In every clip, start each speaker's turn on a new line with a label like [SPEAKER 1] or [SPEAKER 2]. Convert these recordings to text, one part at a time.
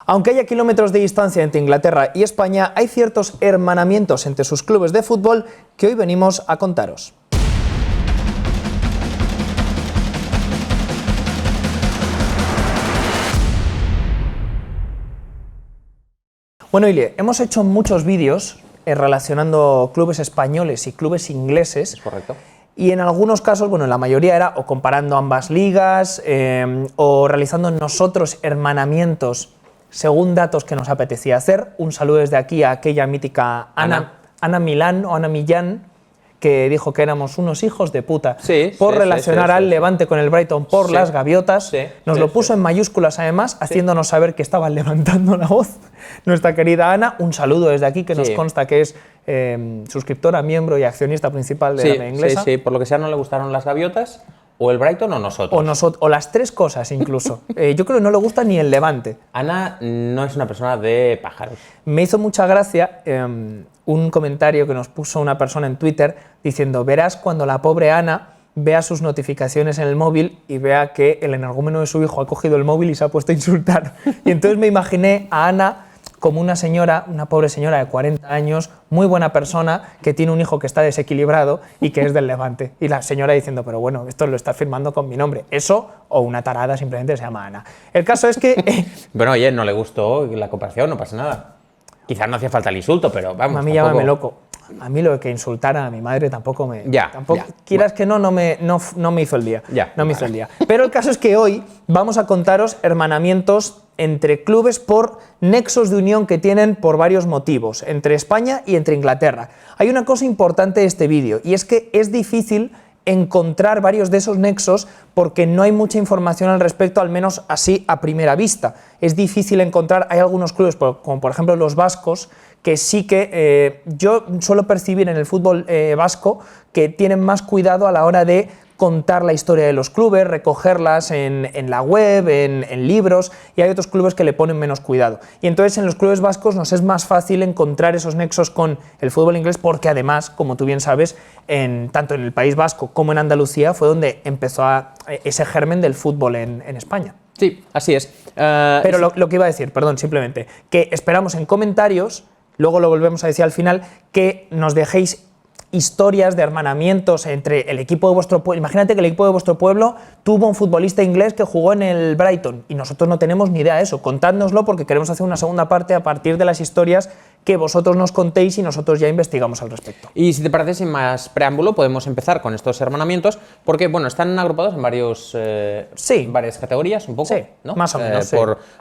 [SPEAKER 1] Aunque haya kilómetros de distancia entre Inglaterra y España, hay ciertos hermanamientos entre sus clubes de fútbol que hoy venimos a contaros. Bueno, Ilie, hemos hecho muchos vídeos relacionando clubes españoles y clubes ingleses.
[SPEAKER 2] Es correcto.
[SPEAKER 1] Y en algunos casos, bueno, la mayoría era o comparando ambas ligas o realizando nosotros hermanamientos según datos que nos apetecía hacer. Un saludo desde aquí a aquella mítica Ana Milán o Ana Millán, que dijo que éramos unos hijos de puta por relacionar al Levante con el Brighton por las gaviotas. Nos lo puso en mayúsculas además, haciéndonos saber que estaba levantando la voz. Nuestra querida Ana, un saludo desde aquí, que nos consta que es suscriptora, miembro y accionista principal de la media inglesa.
[SPEAKER 2] Sí, por lo que sea no le gustaron las gaviotas, o el Brighton o nosotros.
[SPEAKER 1] O las tres cosas incluso. Yo creo que no le gusta ni el Levante.
[SPEAKER 2] Ana no es una persona de pájaros.
[SPEAKER 1] Me hizo mucha gracia un comentario que nos puso una persona en Twitter diciendo: verás cuando la pobre Ana vea sus notificaciones en el móvil y vea que el energúmeno de su hijo ha cogido el móvil y se ha puesto a insultar. Y entonces me imaginé a Ana como una señora, una pobre señora de 40 años, muy buena persona, que tiene un hijo que está desequilibrado y que es del Levante. Y la señora diciendo: pero bueno, esto lo estás firmando con mi nombre. Eso, o una tarada simplemente se llama Ana. El caso es que...
[SPEAKER 2] Bueno, oye, no le gustó la comparación, no pasa nada. Quizás no hacía falta el insulto, pero vamos.
[SPEAKER 1] A mí llámame loco. A mí lo de que insultara a mi madre tampoco me... Quieras que no me hizo el día. Hizo el día. Pero el caso es que hoy vamos a contaros hermanamientos entre clubes por nexos de unión que tienen por varios motivos, entre España y entre Inglaterra. Hay una cosa importante de este vídeo, y es que es difícil encontrar varios de esos nexos porque no hay mucha información al respecto, al menos así a primera vista. Es difícil encontrar, hay algunos clubes, como por ejemplo los vascos, que sí que yo suelo percibir en el fútbol vasco que tienen más cuidado a la hora de contar la historia de los clubes, recogerlas en la web, en libros, y hay otros clubes que le ponen menos cuidado. Y entonces en los clubes vascos nos es más fácil encontrar esos nexos con el fútbol inglés porque además, como tú bien sabes, tanto en el País Vasco como en Andalucía fue donde empezó ese germen del fútbol en España.
[SPEAKER 2] Sí, así es.
[SPEAKER 1] Pero lo que iba a decir, perdón, simplemente, que esperamos en comentarios, luego lo volvemos a decir al final, que nos dejéis historias de hermanamientos entre el equipo de vuestro pueblo. Imagínate que el equipo de vuestro pueblo tuvo un futbolista inglés que jugó en el Brighton y nosotros no tenemos ni idea de eso. Contádnoslo porque queremos hacer una segunda parte a partir de las historias que vosotros nos contéis y nosotros ya investigamos al respecto.
[SPEAKER 2] Y si te parece, sin más preámbulo, podemos empezar con estos hermanamientos porque, bueno, están agrupados en varias categorías, un poco, ¿no?
[SPEAKER 1] Más o menos,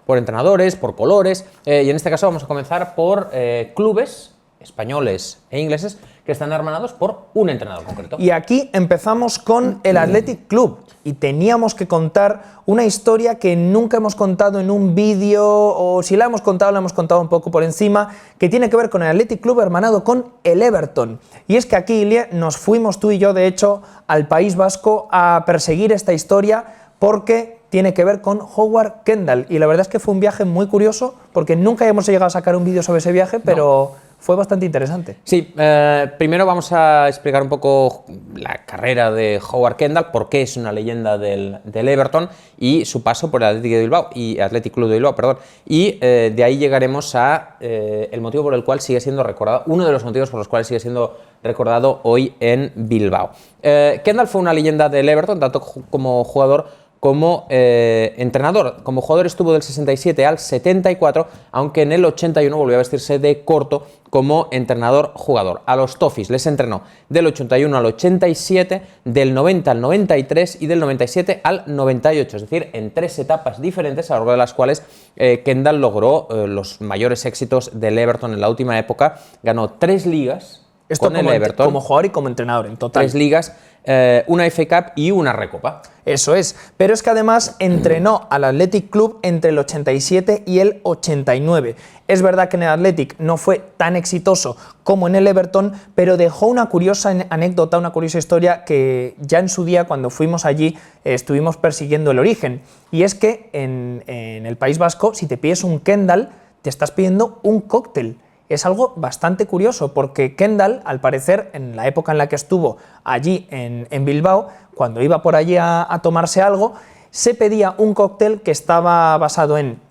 [SPEAKER 2] por entrenadores, por colores, y en este caso vamos a comenzar por clubes españoles e ingleses que están hermanados por un entrenador concreto.
[SPEAKER 1] Y aquí empezamos con el Athletic Club y teníamos que contar una historia que nunca hemos contado en un vídeo, o si la hemos contado un poco por encima, que tiene que ver con el Athletic Club hermanado con el Everton. Y es que aquí, Ilie, nos fuimos tú y yo, de hecho, al País Vasco a perseguir esta historia porque tiene que ver con Howard Kendall. Y la verdad es que fue un viaje muy curioso porque nunca hemos llegado a sacar un vídeo sobre ese viaje, pero fue bastante interesante.
[SPEAKER 2] Sí, primero vamos a explicar un poco la carrera de Howard Kendall, por qué es una leyenda del Everton y su paso por el Athletic Club de Bilbao, perdón. Y de ahí llegaremos a el motivo por el cual sigue siendo recordado, uno de los motivos por los cuales sigue siendo recordado hoy en Bilbao. Kendall fue una leyenda del Everton, tanto como jugador como entrenador. Como jugador estuvo del 67 al 74, aunque en el 81 volvió a vestirse de corto como entrenador-jugador. A los Toffees les entrenó del 81 al 87, del 90 al 93 y del 97 al 98, es decir, en 3 etapas diferentes, a lo largo de las cuales Kendall logró los mayores éxitos del Everton en la última época. Ganó 3 ligas con el Everton.
[SPEAKER 1] Como jugador y como entrenador, en total.
[SPEAKER 2] 3 ligas, una FA Cup y una Recopa.
[SPEAKER 1] Eso es, pero es que además entrenó al Athletic Club entre el 87 y el 89. Es verdad que en el Athletic no fue tan exitoso como en el Everton, pero dejó una curiosa anécdota, una curiosa historia que ya en su día, cuando fuimos allí, estuvimos persiguiendo el origen. Y es que en el País Vasco, si te pides un Kendall, te estás pidiendo un cóctel. Es algo bastante curioso porque Kendall, al parecer, en la época en la que estuvo allí en Bilbao, cuando iba por allí a tomarse algo, se pedía un cóctel que estaba basado en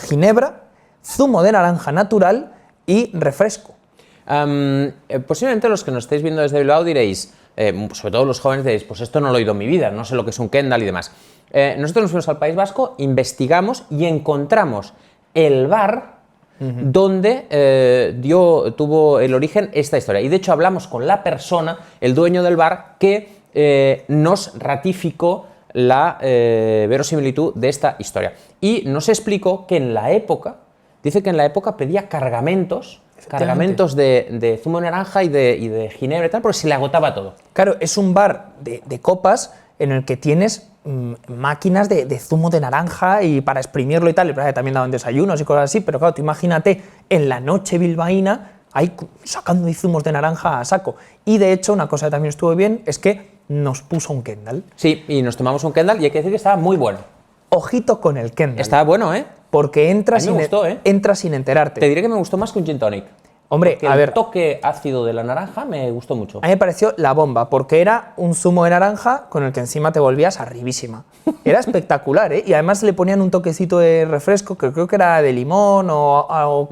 [SPEAKER 1] ginebra, zumo de naranja natural y refresco.
[SPEAKER 2] Posiblemente los que nos estáis viendo desde Bilbao diréis, sobre todo los jóvenes diréis, pues esto no lo he oído en mi vida, no sé lo que es un Kendall y demás. Nosotros nos fuimos al País Vasco, investigamos y encontramos el bar donde tuvo el origen esta historia. Y de hecho hablamos con la persona, el dueño del bar, que nos ratificó la verosimilitud de esta historia. Y nos explicó que en la época, dice que en la época pedía cargamentos de zumo de naranja y de ginebra y tal, porque se le agotaba todo.
[SPEAKER 1] Claro, es un bar de copas en el que tienes máquinas de zumo de naranja y para exprimirlo y tal, también daban desayunos y cosas así, pero claro, tú imagínate en la noche bilbaína ahí sacando zumos de naranja a saco. Y de hecho, una cosa que también estuvo bien es que nos puso un Kendall.
[SPEAKER 2] Sí, y nos tomamos un Kendall y hay que decir que estaba muy bueno.
[SPEAKER 1] Ojito con el Kendall.
[SPEAKER 2] Estaba bueno, ¿eh?
[SPEAKER 1] Porque entra sin enterarte.
[SPEAKER 2] Te diré que me gustó más que un gin tonic.
[SPEAKER 1] Hombre,
[SPEAKER 2] porque el toque ácido de la naranja me gustó mucho.
[SPEAKER 1] A mí me pareció la bomba, porque era un zumo de naranja con el que encima te volvías arribísima. Era espectacular, ¿eh? Y además le ponían un toquecito de refresco, que creo que era de limón o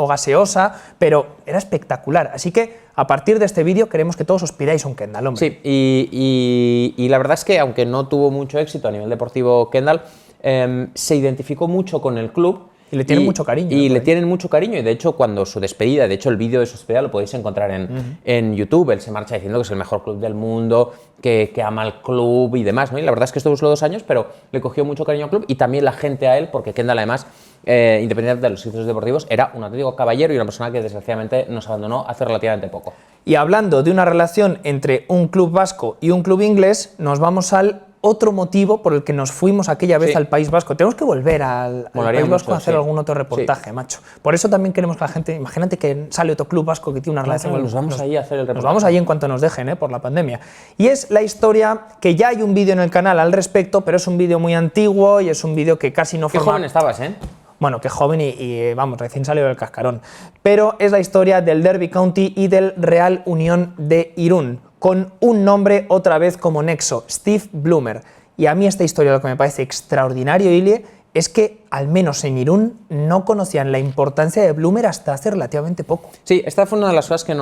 [SPEAKER 1] gaseosa, pero era espectacular. Así que a partir de este vídeo queremos que todos os pidáis un Kendall, hombre.
[SPEAKER 2] Sí, y la verdad es que aunque no tuvo mucho éxito a nivel deportivo Kendall, se identificó mucho con el club.
[SPEAKER 1] Y le tienen mucho cariño.
[SPEAKER 2] Y le tienen mucho cariño, y de hecho cuando su despedida, de hecho el vídeo de su despedida lo podéis encontrar en YouTube, él se marcha diciendo que es el mejor club del mundo, que ama al club y demás, ¿no? Y la verdad es que estuvo solo 2 años, pero le cogió mucho cariño al club y también la gente a él, porque Kendall además, independientemente de los éxitos deportivos, era un auténtico caballero y una persona que desgraciadamente nos abandonó hace relativamente poco.
[SPEAKER 1] Y hablando de una relación entre un club vasco y un club inglés, nos vamos al otro motivo por el que nos fuimos aquella vez al País Vasco. Tenemos que volver al País Vasco a hacer algún otro reportaje, macho. Por eso también queremos que la gente, imagínate que sale otro club vasco que tiene una relación con
[SPEAKER 2] nos vamos allí a hacer el reportaje.
[SPEAKER 1] Nos vamos allí en cuanto nos dejen, por la pandemia. Y es la historia que ya hay un vídeo en el canal al respecto, pero es un vídeo muy antiguo y es un vídeo que casi no forma...
[SPEAKER 2] Qué joven estabas, ¿eh?
[SPEAKER 1] Bueno, qué joven y vamos, recién salido del cascarón. Pero es la historia del Derby County y del Real Unión de Irún, con un nombre otra vez como nexo, Steve Bloomer. Y a mí esta historia lo que me parece extraordinario, Ilie, es que al menos en Irún no conocían la importancia de Bloomer hasta hace relativamente poco.
[SPEAKER 2] Sí, esta fue una de las cosas que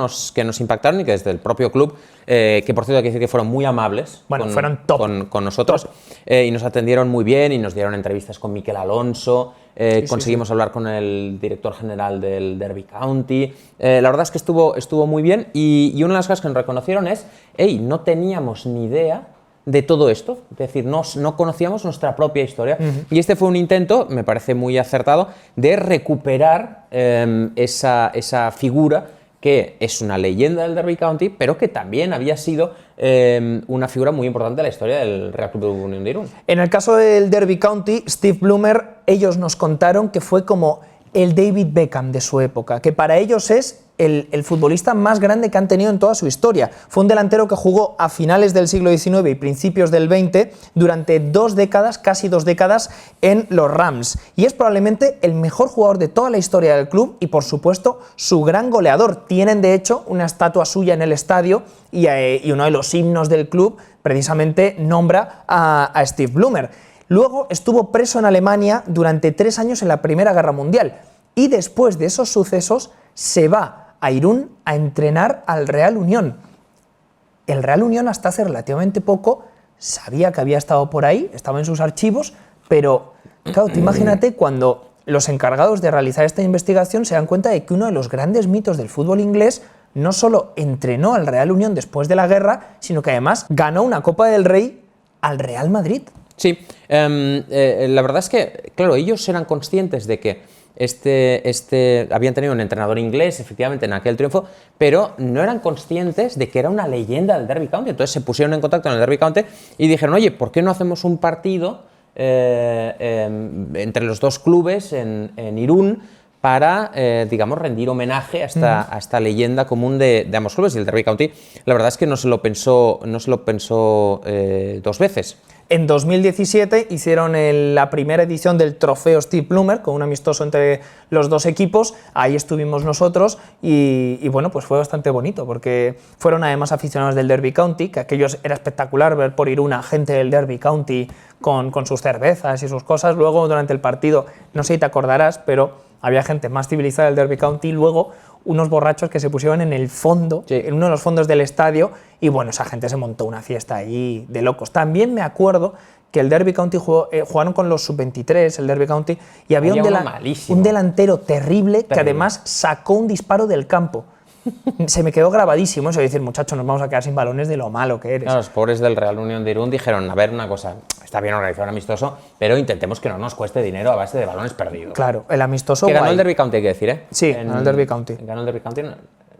[SPEAKER 2] nos impactaron y que desde el propio club, que por cierto hay que decir que fueron muy amables
[SPEAKER 1] fueron top.
[SPEAKER 2] Con nosotros, y nos atendieron muy bien y nos dieron entrevistas con Miquel Alonso, conseguimos hablar con el director general del Derby County. La verdad es que estuvo muy bien y una de las cosas que nos reconocieron es, hey, no teníamos ni idea de todo esto, es decir, no conocíamos nuestra propia historia. Y este fue un intento, me parece muy acertado, de recuperar esa figura que es una leyenda del Derby County, pero que también había sido una figura muy importante de la historia del Real Club de Unión de Irún.
[SPEAKER 1] En el caso del Derby County, Steve Bloomer, ellos nos contaron que fue como el David Beckham de su época, que para ellos es el futbolista más grande que han tenido en toda su historia. Fue un delantero que jugó a finales del siglo XIX y principios del XX durante 2 décadas, casi 2 décadas, en los Rams. Y es probablemente el mejor jugador de toda la historia del club y, por supuesto, su gran goleador. Tienen, de hecho, una estatua suya en el estadio y uno de los himnos del club precisamente nombra a Steve Bloomer. Luego estuvo preso en Alemania durante 3 años en la Primera Guerra Mundial y después de esos sucesos se va a Irún a entrenar al Real Unión. El Real Unión hasta hace relativamente poco sabía que había estado por ahí, estaba en sus archivos, pero claro, tú imagínate cuando los encargados de realizar esta investigación se dan cuenta de que uno de los grandes mitos del fútbol inglés no solo entrenó al Real Unión después de la guerra, sino que además ganó una Copa del Rey al Real Madrid.
[SPEAKER 2] Sí, la verdad es que, claro, ellos eran conscientes de que habían tenido un entrenador inglés, efectivamente, en aquel triunfo, pero no eran conscientes de que era una leyenda del Derby County. Entonces se pusieron en contacto en el Derby County y dijeron, oye, ¿por qué no hacemos un partido entre los dos clubes en Irún para, digamos, rendir homenaje a esta leyenda común de ambos clubes? Y el Derby County, la verdad es que no se lo pensó 2 veces.
[SPEAKER 1] En 2017 hicieron la primera edición del trofeo Steve Bloomer, con un amistoso entre los dos equipos. Ahí estuvimos nosotros y bueno, pues fue bastante bonito, porque fueron además aficionados del Derby County, que aquellos era espectacular ver por Irún a gente del Derby County con sus cervezas y sus cosas. Luego, durante el partido, no sé si te acordarás, pero había gente más civilizada del Derby County y luego unos borrachos que se pusieron en el fondo, en uno de los fondos del estadio, y bueno, esa gente se montó una fiesta ahí de locos. También me acuerdo que el Derby County jugaron con los sub-23, el Derby County, y había un delantero terrible que además sacó un disparo del campo. Se me quedó grabadísimo eso de decir, muchachos, nos vamos a quedar sin balones de lo malo que eres.
[SPEAKER 2] No, los pobres del Real Unión de Irún dijeron, a ver, una cosa, está bien organizado un amistoso, pero intentemos que no nos cueste dinero a base de balones perdidos.
[SPEAKER 1] Claro, el amistoso
[SPEAKER 2] que ganó el Derby County, hay que decir, ¿eh?
[SPEAKER 1] Sí, ganó el Derby County.
[SPEAKER 2] ¿Ganó el Derby County?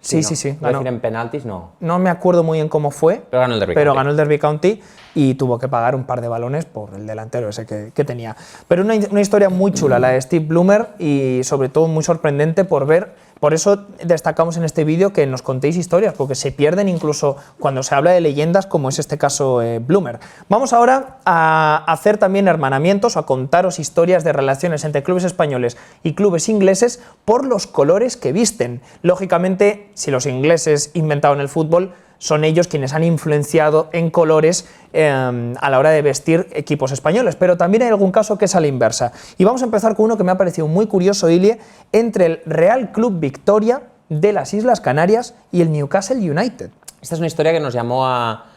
[SPEAKER 1] Sí.
[SPEAKER 2] Ganó. Decir en penaltis, no.
[SPEAKER 1] No me acuerdo muy bien cómo fue,
[SPEAKER 2] pero ganó el Derby
[SPEAKER 1] County y tuvo que pagar un par de balones por el delantero ese que tenía. Pero una historia muy chula, la de Steve Bloomer, y sobre todo muy sorprendente por ver. Por eso destacamos en este vídeo que nos contéis historias, porque se pierden incluso cuando se habla de leyendas, como es este caso Bloomer. Vamos ahora a hacer también hermanamientos, a contaros historias de relaciones entre clubes españoles y clubes ingleses por los colores que visten. Lógicamente, si los ingleses inventaron el fútbol, son ellos quienes han influenciado en colores a la hora de vestir equipos españoles, pero también hay algún caso que es a la inversa. Y vamos a empezar con uno que me ha parecido muy curioso, Ilie, entre el Real Club Victoria de las Islas Canarias y el Newcastle United.
[SPEAKER 2] Esta es una historia que nos llamó a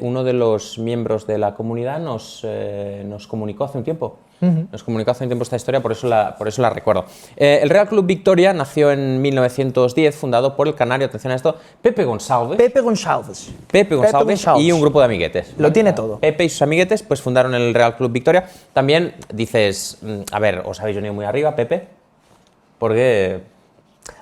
[SPEAKER 2] uno de los miembros de la comunidad, nos comunicó hace un tiempo. Nos comunicó hace un tiempo esta historia, por eso la recuerdo. El Real Club Victoria nació en 1910, fundado por el canario, atención a esto, Pepe Gonçalves y un grupo de amiguetes.
[SPEAKER 1] Lo tiene todo.
[SPEAKER 2] Pepe y sus amiguetes pues fundaron el Real Club Victoria. También dices, a ver, os habéis venido muy arriba, Pepe, porque...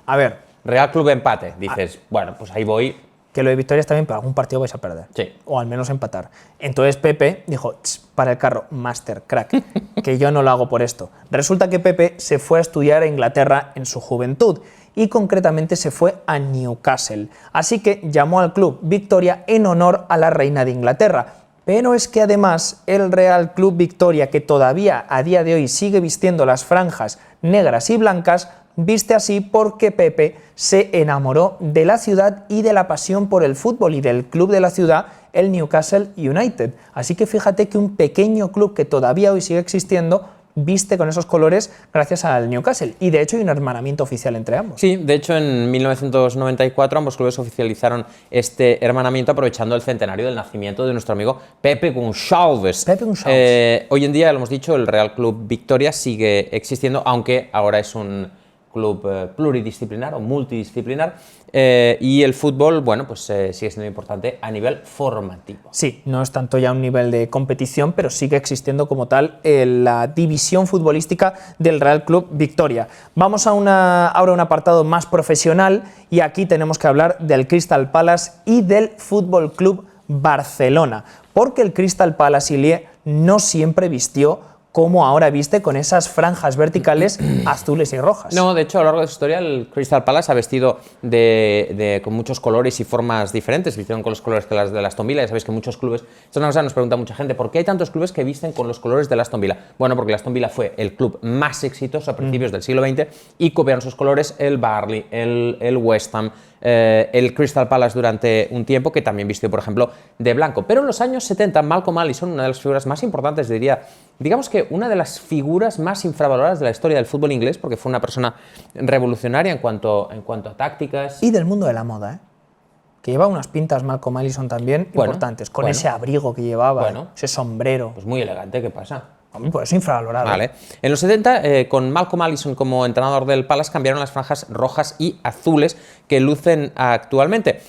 [SPEAKER 1] A ver.
[SPEAKER 2] Real Club empate, dices, bueno, pues ahí voy...
[SPEAKER 1] Que lo de Victoria está bien, pero algún partido vais a perder.
[SPEAKER 2] Sí.
[SPEAKER 1] O al menos empatar. Entonces Pepe dijo, para el carro, master, crack, que yo no lo hago por esto. Resulta que Pepe se fue a estudiar a Inglaterra en su juventud y concretamente se fue a Newcastle. Así que llamó al club Victoria en honor a la reina de Inglaterra. Pero es que además el Real Club Victoria, que todavía a día de hoy sigue vistiendo las franjas negras y blancas, viste así porque Pepe se enamoró de la ciudad y de la pasión por el fútbol y del club de la ciudad, el Newcastle United. Así que fíjate que un pequeño club que todavía hoy sigue existiendo viste con esos colores gracias al Newcastle. Y de hecho hay un hermanamiento oficial entre ambos.
[SPEAKER 2] Sí, de hecho en 1994 ambos clubes oficializaron este hermanamiento aprovechando el centenario del nacimiento de nuestro amigo Pepe Gonçalves. Hoy en día, lo hemos dicho, el Real Club Victoria sigue existiendo, aunque ahora es un club pluridisciplinar o multidisciplinar, y el fútbol, bueno, pues sigue siendo importante a nivel formativo.
[SPEAKER 1] Sí, no es tanto ya un nivel de competición, pero sigue existiendo como tal la división futbolística del Real Club Victoria. Vamos a ahora un apartado más profesional y aquí tenemos que hablar del Crystal Palace y del Fútbol Club Barcelona, porque el Crystal Palace, Ilie, no siempre vistió como ahora viste, con esas franjas verticales azules y rojas.
[SPEAKER 2] No, de hecho, a lo largo de su historia, el Crystal Palace ha vestido con muchos colores y formas diferentes. Vistieron con los colores que las de Aston Villa. Ya sabéis que muchos clubes... Esto es una cosa que nos pregunta mucha gente. ¿Por qué hay tantos clubes que visten con los colores de Aston Villa? Bueno, porque el Aston Villa fue el club más exitoso a principios del siglo XX y copiaron sus colores el Burnley, el West Ham, el Crystal Palace durante un tiempo, que también vistió, por ejemplo, de blanco. Pero en los años 70, Malcolm Allison, una de las figuras más importantes, digamos que una de las figuras más infravaloradas de la historia del fútbol inglés, porque fue una persona revolucionaria en cuanto a tácticas.
[SPEAKER 1] Y del mundo de la moda, que lleva unas pintas Malcolm Allison también importantes, con ese abrigo que llevaba, ese sombrero.
[SPEAKER 2] Pues muy elegante, ¿qué pasa?
[SPEAKER 1] Pues es infravalorado.
[SPEAKER 2] Vale. En los 70, con Malcolm Allison como entrenador del Palace, cambiaron las franjas rojas y azules que lucen actualmente,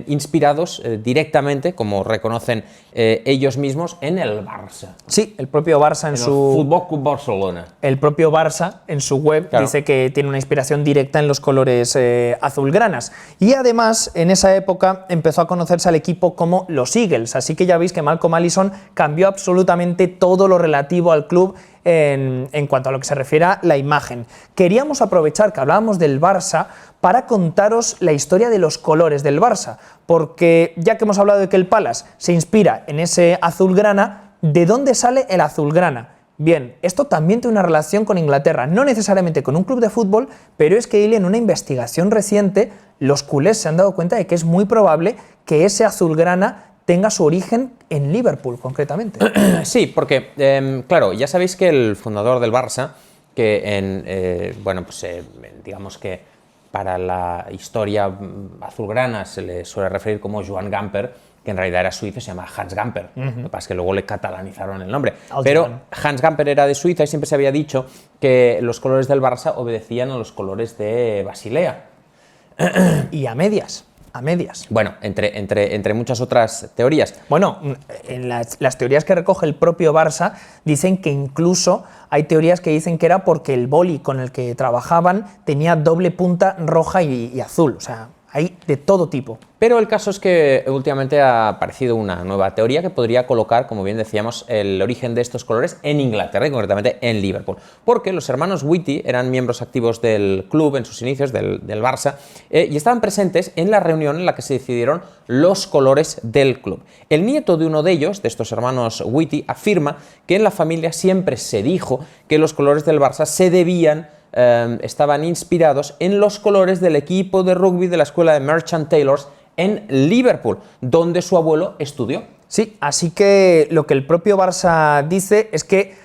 [SPEAKER 2] inspirados directamente, como reconocen ellos mismos, en el Barça.
[SPEAKER 1] Sí, el propio Barça en su...
[SPEAKER 2] Fútbol Club Barcelona.
[SPEAKER 1] El propio Barça en su web dice que tiene una inspiración directa en los colores azulgranas. Y además, en esa época empezó a conocerse al equipo como los Eagles, así que ya veis que Malcolm Allison cambió absolutamente todo lo relativo al club en cuanto a lo que se refiere a la imagen. Queríamos aprovechar que hablábamos del Barça para contaros la historia de los colores del Barça, porque ya que hemos hablado de que el Palace se inspira en ese azulgrana, ¿de dónde sale el azulgrana? Bien, esto también tiene una relación con Inglaterra, no necesariamente con un club de fútbol, pero es que en una investigación reciente los culés se han dado cuenta de que es muy probable que ese azulgrana tenga su origen en Liverpool, concretamente.
[SPEAKER 2] Sí, porque, claro, ya sabéis que el fundador del Barça que digamos que para la historia azulgrana se le suele referir como Joan Gamper, que en realidad era suizo, se llama Hans Gamper. Lo que pasa es que luego le catalanizaron el nombre. Pero Hans Gamper era de Suiza y siempre se había dicho que los colores del Barça obedecían a los colores de Basilea.
[SPEAKER 1] Y a medias. A medias.
[SPEAKER 2] Bueno, entre muchas otras teorías.
[SPEAKER 1] Bueno, en las teorías que recoge el propio Barça dicen que incluso hay teorías que dicen que era porque el boli con el que trabajaban tenía doble punta roja y azul. O sea, hay de todo tipo.
[SPEAKER 2] Pero el caso es que últimamente ha aparecido una nueva teoría que podría colocar, como bien decíamos, el origen de estos colores en Inglaterra y concretamente en Liverpool. Porque los hermanos Whitty eran miembros activos del club en sus inicios, del Barça, y estaban presentes en la reunión en la que se decidieron los colores del club. El nieto de uno de ellos, de estos hermanos Whitty, afirma que en la familia siempre se dijo que los colores del Barça estaban inspirados en los colores del equipo de rugby de la escuela de Merchant Taylors en Liverpool, donde su abuelo estudió.
[SPEAKER 1] Sí, así que lo que el propio Barça dice es que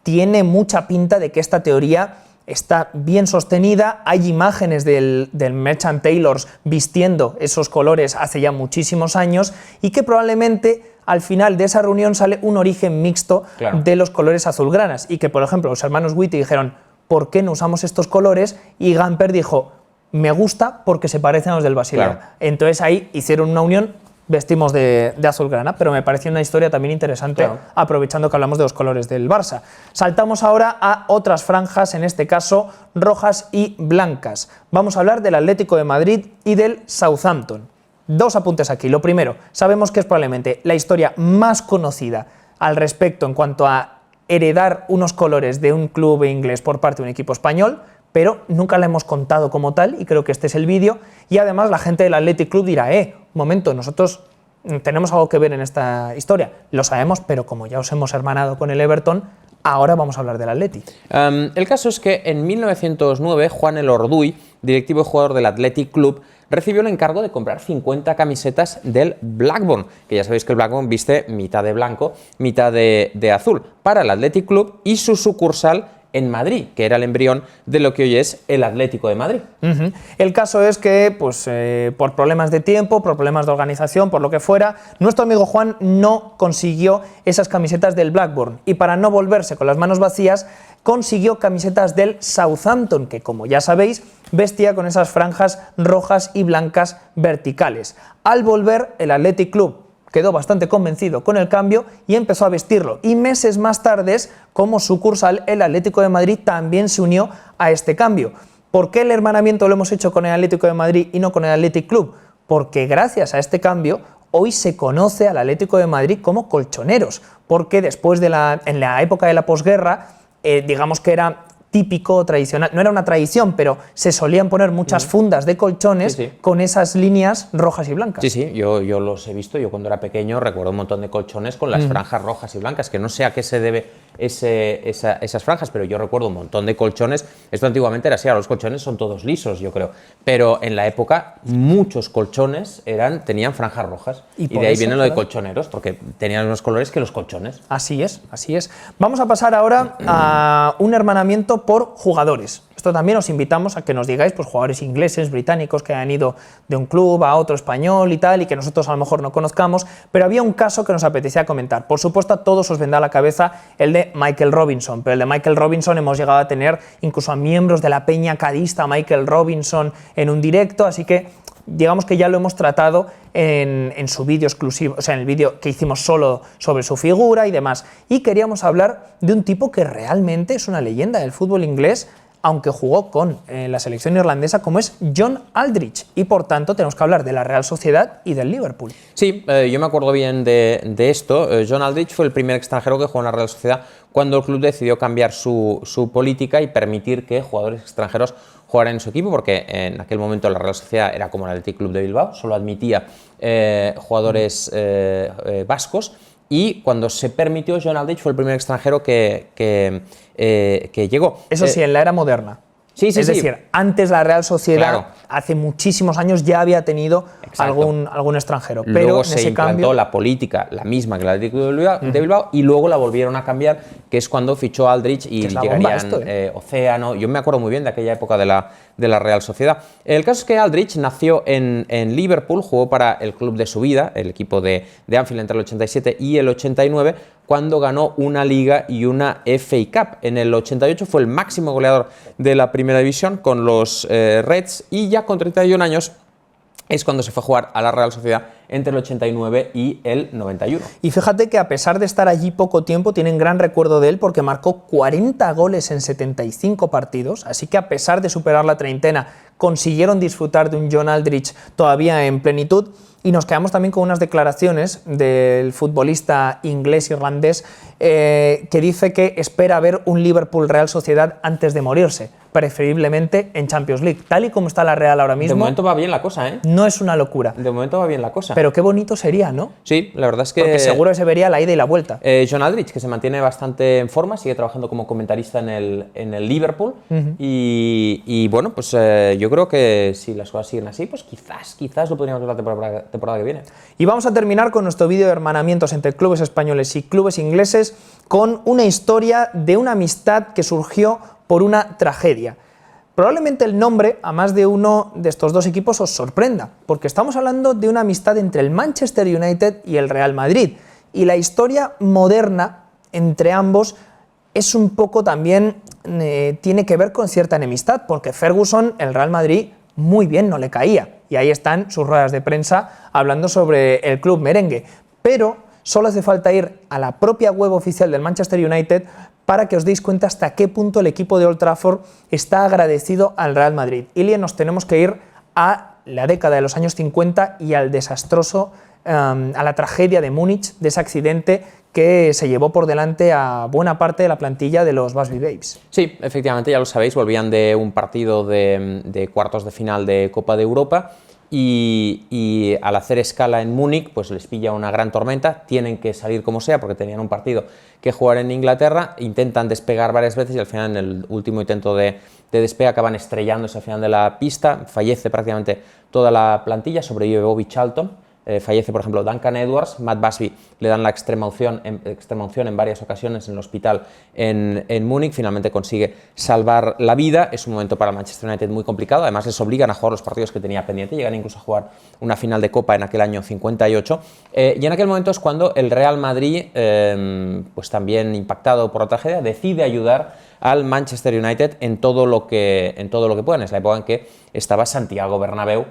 [SPEAKER 1] tiene mucha pinta de que esta teoría está bien sostenida. Hay imágenes del Merchant Taylors vistiendo esos colores hace ya muchísimos años y que probablemente al final de esa reunión sale un origen mixto de los colores azulgranas y que, por ejemplo, los hermanos Whitty dijeron ¿por qué no usamos estos colores? Y Gamper dijo, me gusta porque se parecen a los del Basilea. Entonces ahí hicieron una unión, vestimos de azulgrana, pero me pareció una historia también interesante, aprovechando que hablamos de los colores del Barça. Saltamos ahora a otras franjas, en este caso rojas y blancas. Vamos a hablar del Atlético de Madrid y del Southampton. Dos apuntes aquí. Lo primero, sabemos que es probablemente la historia más conocida al respecto en cuanto a heredar unos colores de un club inglés por parte de un equipo español, pero nunca la hemos contado como tal y creo que este es el vídeo. Y además la gente del Athletic Club dirá, un momento, nosotros tenemos algo que ver en esta historia. Lo sabemos, pero como ya os hemos hermanado con el Everton, ahora vamos a hablar del Athletic.
[SPEAKER 2] El caso es que en 1909 Juan El Orduy, directivo y jugador del Athletic Club, recibió el encargo de comprar 50 camisetas del Blackburn, que ya sabéis que el Blackburn viste mitad de blanco, mitad de azul, para el Athletic Club y su sucursal en Madrid, que era el embrión de lo que hoy es el Atlético de Madrid.
[SPEAKER 1] El caso es que, por problemas de tiempo, por problemas de organización, por lo que fuera, nuestro amigo Juan no consiguió esas camisetas del Blackburn y para no volverse con las manos vacías, consiguió camisetas del Southampton, que como ya sabéis, vestía con esas franjas rojas y blancas verticales. Al volver, el Athletic Club quedó bastante convencido con el cambio y empezó a vestirlo. Y meses más tarde, como sucursal, el Atlético de Madrid también se unió a este cambio. ¿Por qué el hermanamiento lo hemos hecho con el Atlético de Madrid y no con el Athletic Club? Porque gracias a este cambio, hoy se conoce al Atlético de Madrid como colchoneros, porque después en la época de la posguerra, digamos que era típico, tradicional, no era una tradición, pero se solían poner muchas fundas de colchones con esas líneas rojas y blancas.
[SPEAKER 2] Sí, yo los he visto, yo cuando era pequeño recuerdo un montón de colchones con las franjas rojas y blancas, que no sé a qué se debe esas franjas, pero yo recuerdo un montón de colchones. Esto antiguamente era así, ahora los colchones son todos lisos, yo creo, pero en la época muchos colchones tenían franjas rojas y de ahí viene lo de colchoneros, porque tenían unos colores que los colchones.
[SPEAKER 1] Así es, así es. Vamos a pasar ahora a un hermanamiento por jugadores. Esto también os invitamos a que nos digáis, jugadores ingleses, británicos que han ido de un club a otro español y tal, y que nosotros a lo mejor no conozcamos, pero había un caso que nos apetecía comentar. Por supuesto, a todos os vendrá a la cabeza el de Michael Robinson, pero el de Michael Robinson hemos llegado a tener incluso a miembros de la peña cadista Michael Robinson en un directo, así que digamos que ya lo hemos tratado en su vídeo exclusivo, o sea, en el vídeo que hicimos solo sobre su figura y demás. Y queríamos hablar de un tipo que realmente es una leyenda del fútbol inglés, aunque jugó con la selección irlandesa, como es John Aldridge, y por tanto tenemos que hablar de la Real Sociedad y del Liverpool.
[SPEAKER 2] Sí, yo me acuerdo bien de esto. John Aldridge fue el primer extranjero que jugó en la Real Sociedad cuando el club decidió cambiar su política y permitir que jugadores extranjeros jugaran en su equipo, porque en aquel momento la Real Sociedad era como el Athletic Club de Bilbao, solo admitía jugadores vascos. Y cuando se permitió, John Aldridge fue el primer extranjero que llegó.
[SPEAKER 1] Eso sí, en la era moderna.
[SPEAKER 2] Sí, sí,
[SPEAKER 1] es decir, antes la Real Sociedad,
[SPEAKER 2] claro,
[SPEAKER 1] hace muchísimos años, ya había tenido algún extranjero.
[SPEAKER 2] Luego
[SPEAKER 1] pero en
[SPEAKER 2] se
[SPEAKER 1] ese
[SPEAKER 2] implantó
[SPEAKER 1] cambio,
[SPEAKER 2] la política, la misma que la de Bilbao, y luego la volvieron a cambiar, que es cuando fichó Aldrich y llegarían Océano. Yo me acuerdo muy bien de aquella época de la Real Sociedad. El caso es que Aldrich nació en Liverpool, jugó para el club de su vida, el equipo de Anfield, entre el 87 y el 89, cuando ganó una Liga y una FA Cup. En el 88 fue el máximo goleador de la Primera División con los Reds, y ya con 31 años es cuando se fue a jugar a la Real Sociedad entre el 89 y el 91.
[SPEAKER 1] Y fíjate que a pesar de estar allí poco tiempo, tienen gran recuerdo de él porque marcó 40 goles en 75 partidos, así que a pesar de superar la treintena, consiguieron disfrutar de un John Aldrich todavía en plenitud. Y nos quedamos también con unas declaraciones del futbolista inglés-irlandés que dice que espera ver un Liverpool-Real Sociedad antes de morirse, preferiblemente en Champions League. Tal y como está la Real ahora mismo...
[SPEAKER 2] De momento va bien la cosa, ¿eh?
[SPEAKER 1] No es una locura.
[SPEAKER 2] De momento va bien la cosa.
[SPEAKER 1] Pero qué bonito sería, ¿no?
[SPEAKER 2] Sí, la verdad es que...
[SPEAKER 1] Porque seguro se vería la ida y la vuelta.
[SPEAKER 2] John Aldrich, que se mantiene bastante en forma, sigue trabajando como comentarista en el Liverpool. Y bueno, pues yo creo que si las cosas siguen así, pues quizás lo podríamos ver la temporada que viene.
[SPEAKER 1] Y vamos a terminar con nuestro vídeo de hermanamientos entre clubes españoles y clubes ingleses con una historia de una amistad que surgió por una tragedia. Probablemente el nombre a más de uno de estos dos equipos os sorprenda, porque estamos hablando de una amistad entre el Manchester United y el Real Madrid, y la historia moderna entre ambos es un poco también, tiene que ver con cierta enemistad, porque Ferguson, el Real Madrid, muy bien no le caía, y ahí están sus ruedas de prensa hablando sobre el club merengue, pero solo hace falta ir a la propia web oficial del Manchester United para que os deis cuenta hasta qué punto el equipo de Old Trafford está agradecido al Real Madrid. Ilie, nos tenemos que ir a la década de los años 50 y al desastroso, a la tragedia de Múnich, de ese accidente que se llevó por delante a buena parte de la plantilla de los Busby Babes.
[SPEAKER 2] Sí, efectivamente, ya lo sabéis, volvían de un partido de cuartos de final de Copa de Europa, y al hacer escala en Múnich, pues les pilla una gran tormenta, tienen que salir como sea porque tenían un partido que jugar en Inglaterra, intentan despegar varias veces y al final, en el último intento de despegue, acaban estrellándose al final de la pista, fallece prácticamente toda la plantilla, sobrevive Bobby Charlton, fallece, por ejemplo, Duncan Edwards, Matt Busby le dan la extrema unción en varias ocasiones en el hospital en Múnich, finalmente consigue salvar la vida. Es un momento para el Manchester United muy complicado, además les obligan a jugar los partidos que tenía pendiente, llegan incluso a jugar una final de Copa en aquel año 58, y en aquel momento es cuando el Real Madrid, pues también impactado por la tragedia, decide ayudar al Manchester United en todo lo que puedan. Es la época en que estaba Santiago Bernabéu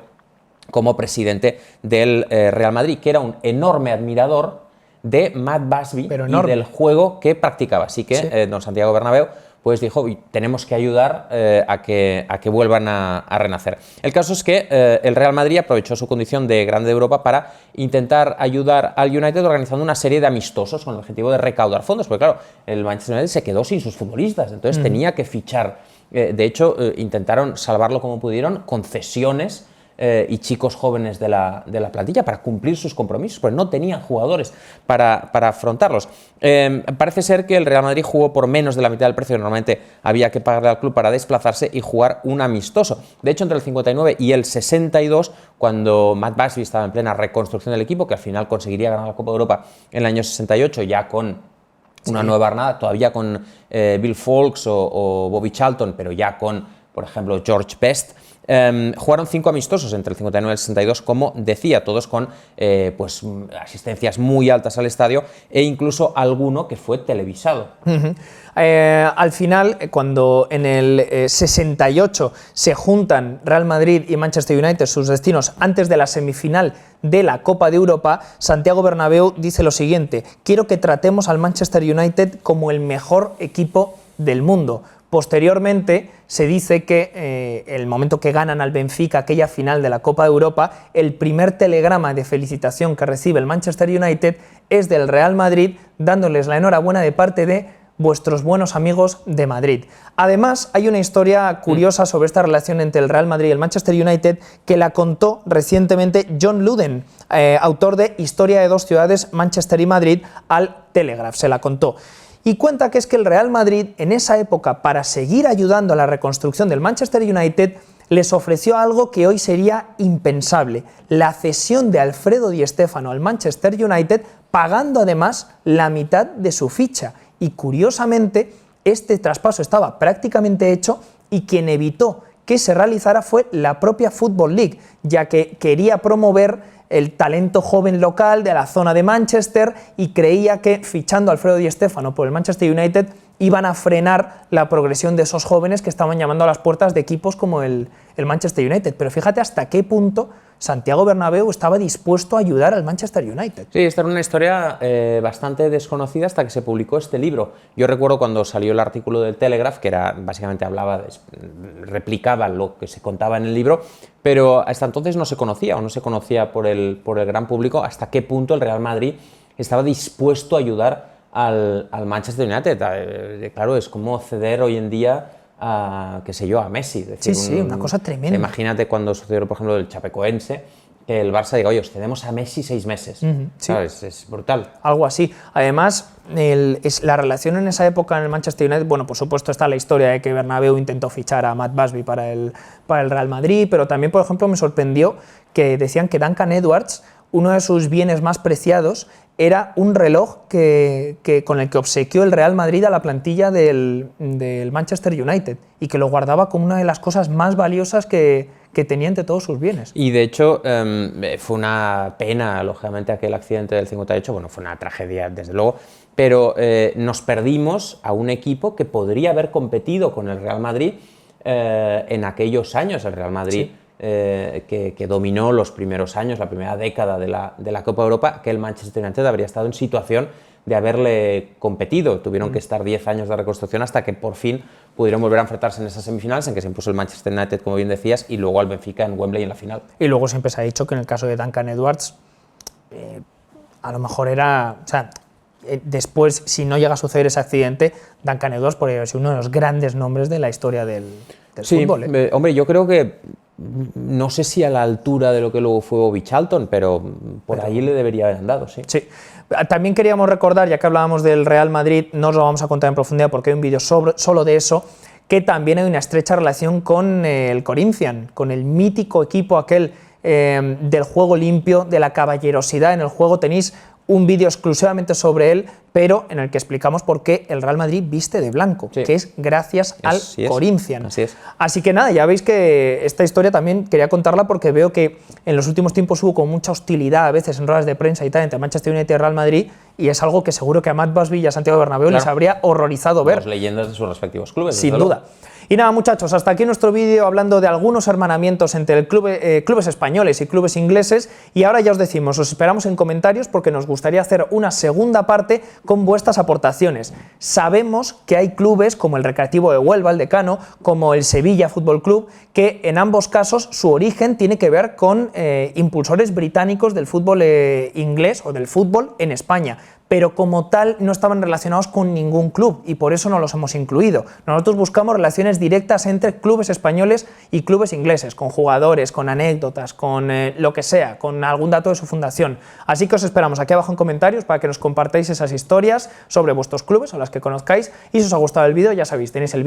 [SPEAKER 2] como presidente del Real Madrid, que era un enorme admirador de Matt Busby y del juego que practicaba. Así que don Santiago Bernabéu pues dijo, tenemos que ayudar a que vuelvan a renacer. El caso es que el Real Madrid aprovechó su condición de grande de Europa para intentar ayudar al United organizando una serie de amistosos con el objetivo de recaudar fondos, porque claro, el Manchester United se quedó sin sus futbolistas, entonces tenía que fichar. De hecho, intentaron salvarlo como pudieron con cesiones y chicos jóvenes de la plantilla para cumplir sus compromisos, pues no tenían jugadores para afrontarlos. Parece ser que el Real Madrid jugó por menos de la mitad del precio que normalmente había que pagarle al club para desplazarse y jugar un amistoso. De hecho, entre el 59 y el 62, cuando Matt Busby estaba en plena reconstrucción del equipo, que al final conseguiría ganar la Copa de Europa en el año 68, ya con una nueva armada, todavía con Bill Foulkes o Bobby Charlton, pero ya con, por ejemplo, George Best. Jugaron 5 amistosos entre el 59 y el 62, como decía, todos con pues asistencias muy altas al estadio e incluso alguno que fue televisado.
[SPEAKER 1] Al final, cuando en el 68 se juntan Real Madrid y Manchester United, sus destinos, antes de la semifinal de la Copa de Europa, Santiago Bernabéu dice lo siguiente: quiero que tratemos al Manchester United como el mejor equipo del mundo. Posteriormente se dice que el momento que ganan al Benfica aquella final de la Copa de Europa, el primer telegrama de felicitación que recibe el Manchester United es del Real Madrid, dándoles la enhorabuena de parte de vuestros buenos amigos de Madrid. Además, hay una historia curiosa sobre esta relación entre el Real Madrid y el Manchester United que la contó recientemente John Luden, autor de Historia de dos ciudades, Manchester y Madrid, al Telegraph. Se la contó. y cuenta que es que el Real Madrid en esa época, para seguir ayudando a la reconstrucción del Manchester United, les ofreció algo que hoy sería impensable, la cesión de Alfredo Di Stéfano al Manchester United, pagando además la mitad de su ficha. Y curiosamente, este traspaso estaba prácticamente hecho y quien evitó que se realizara fue la propia Football League, ya que quería promover el talento joven local de la zona de Manchester y creía que fichando a Alfredo Di Stéfano por el Manchester United iban a frenar la progresión de esos jóvenes que estaban llamando a las puertas de equipos como el Manchester United. Pero fíjate hasta qué punto Santiago Bernabéu estaba dispuesto a ayudar al Manchester United.
[SPEAKER 2] Sí, esta era una historia bastante desconocida hasta que se publicó este libro. Yo recuerdo cuando salió el artículo del Telegraph, que era básicamente replicaba lo que se contaba en el libro, pero hasta entonces no se conocía, o no se conocía por el gran público hasta qué punto el Real Madrid estaba dispuesto a ayudar al Manchester United. Claro, es como ceder hoy en día a, qué sé yo, a Messi. Es decir,
[SPEAKER 1] sí, una cosa tremenda.
[SPEAKER 2] Imagínate cuando sucedió, por ejemplo, el Chapecoense, que el Barça diga, oye, os cedemos a Messi 6 meses.
[SPEAKER 1] Sí.
[SPEAKER 2] Es brutal.
[SPEAKER 1] Algo así. Además, la relación en esa época en el Manchester United, bueno, por supuesto está la historia de que Bernabéu intentó fichar a Matt Busby para el Real Madrid, pero también, por ejemplo, me sorprendió que decían que Duncan Edwards, uno de sus bienes más preciados, era un reloj con el que obsequió el Real Madrid a la plantilla del Manchester United y que lo guardaba como una de las cosas más valiosas que tenía entre todos sus bienes.
[SPEAKER 2] Y de hecho fue una pena, lógicamente, aquel accidente del 58, bueno, fue una tragedia desde luego, pero nos perdimos a un equipo que podría haber competido con el Real Madrid en aquellos años. El Real Madrid, sí, que dominó los primeros años, la primera década de la Copa de Europa, que el Manchester United habría estado en situación de haberle competido. Tuvieron que estar 10 años de reconstrucción hasta que por fin pudieron volver a enfrentarse en esas semifinales, en que se impuso el Manchester United, como bien decías, y luego al Benfica en Wembley en la final.
[SPEAKER 1] Y luego siempre se ha dicho que en el caso de Duncan Edwards, a lo mejor era... O sea, después, si no llega a suceder ese accidente, Duncan Edwards podría ser uno de los grandes nombres de la historia del fútbol.
[SPEAKER 2] Hombre, yo creo que no sé si a la altura de lo que luego fue Bobby Charlton, pero allí le debería haber andado, sí.
[SPEAKER 1] Sí. También queríamos recordar, ya que hablábamos del Real Madrid, no os lo vamos a contar en profundidad porque hay un vídeo solo de eso, que también hay una estrecha relación con el Corinthians, con el mítico equipo aquel del juego limpio, de la caballerosidad en el juego. Tenéis un vídeo exclusivamente sobre él, pero en el que explicamos por qué el Real Madrid viste de blanco, sí, que es gracias al Corinthians. Así que nada, ya veis que esta historia también quería contarla porque veo que en los últimos tiempos hubo con mucha hostilidad a veces en ruedas de prensa y tal entre Manchester United y Real Madrid, y es algo que seguro que a Matt Busby y a Santiago Bernabéu les habría horrorizado ver.
[SPEAKER 2] Las leyendas de sus respectivos clubes.
[SPEAKER 1] Sin duda. Y nada, muchachos, hasta aquí nuestro vídeo hablando de algunos hermanamientos entre clubes españoles y clubes ingleses, y ahora ya os decimos, os esperamos en comentarios porque nos gustaría hacer una segunda parte con vuestras aportaciones. Sabemos que hay clubes como el Recreativo de Huelva, el Decano, como el Sevilla Fútbol Club, que en ambos casos su origen tiene que ver con impulsores británicos del fútbol inglés o del fútbol en España, pero como tal no estaban relacionados con ningún club y por eso no los hemos incluido. Nosotros buscamos relaciones directas entre clubes españoles y clubes ingleses, con jugadores, con anécdotas, con lo que sea, con algún dato de su fundación. Así que os esperamos aquí abajo en comentarios para que nos compartáis esas historias sobre vuestros clubes o las que conozcáis, y si os ha gustado el vídeo, ya sabéis, tenéis el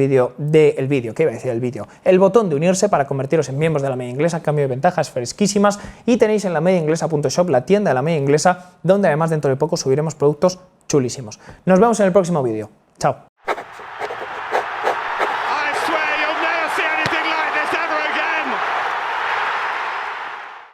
[SPEAKER 1] botón de unirse para convertiros en miembros de La Media Inglesa a cambio de ventajas fresquísimas, y tenéis en lamediainglesa.shop la tienda de La Media Inglesa, donde además dentro de poco subiremos productos chulísimos. Nos vemos en el próximo vídeo. Chao.